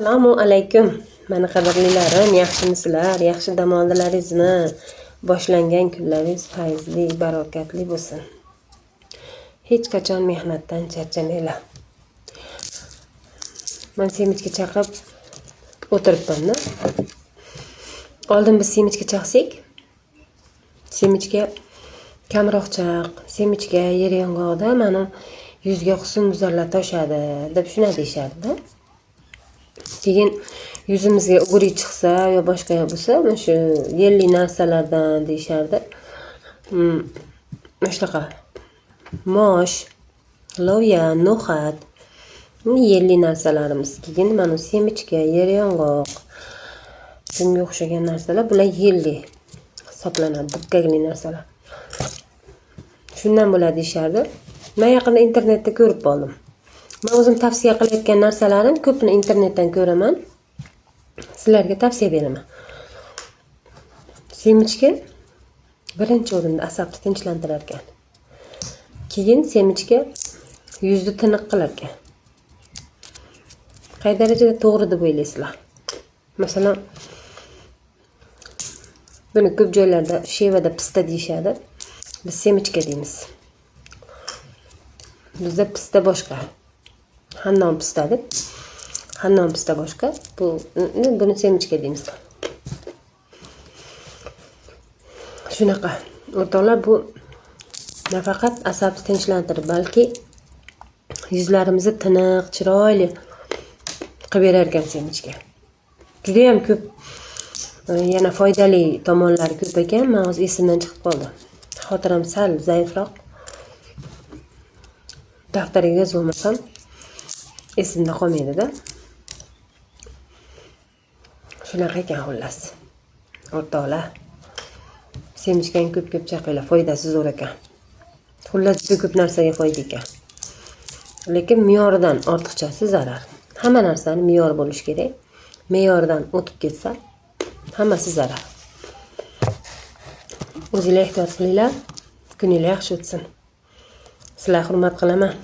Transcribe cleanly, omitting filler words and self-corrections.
Assalomu alaykum. Meni qadrlilarim, yaxshimisizlar? Yaxshi dam oldilaringizmi? Boshlangan kunlaringiz fayzli, barokatli bo'lsin. Hech qachon mehnatdan charchamanglar. Men semichga chaqib o'tiribman-da. Oldin biz semichga chaqsak, semichga kamroq chaq, semichga yer yong'oqda mana yuzga husnbuzarlar toshadi deb shuna deyishardi. Keyin yuzimizga o'g'ri chiqsa yo boshqa bo'lsa, mana shu yelli narsalardan deyishardi. Mana shunaqa mosh, loviya, no'xat, yelli narsalarimiz. Keyin mana semichka, yer yong'oq, bunga o'xshagan narsalar, bular yelli hisoblanadi, dukkakli narsalar. Shundan bo'ladi deyishardi. Men yaqinda internetda ko'rib qoldim. Men o'zim tavsiya qilayotgan narsalarim ko'pini internetdan ko'raman. Sizlarga tavsiya beraman. Semichka birinchi o'rinda asabni tinchlantirar ekan. Keyin semichka yuzni tiniq qilar ekan. Qay darajada to'g'ri deb o'ylaysizlar? Masalan, buni ko'p joylarda shevada pista deyishadi. Biz semichka deymiz. Bizda pista boshqa. Hannon pista deb. Hannon pista boshqa. Buni semichka deymiz. Shunaqa. O'rtoqlar, bu nafaqat asabni tinchlantirib, balki yuzlarimizni tiniq, chiroyli qilib berar ekan semichka. Juda ham ko'p yana foydali tomonlari ko'p ekan. Men o'z esimdan chiqib qoldi. Xotiram sal zaifroq. Daftarga yozolmasam esimda qolmaydi-da. Shunaqa ekan xullas. O'rtoqlar, semichkani ko'p-ko'p chaqinglar, foydasi zo'r ekan. Xullas juda ko'p narsaga foyda ekan. Lekin me'yoridan ortiqchasi zarar. Hamma narsani me'yor bo'lish kerak. Me'yordan o'tib ketsa, hammasi zarar. O'zingizlar ehtiyot qilinglar. Kuninglar yaxshi o'tsin. Sizlarni hurmat qilaman.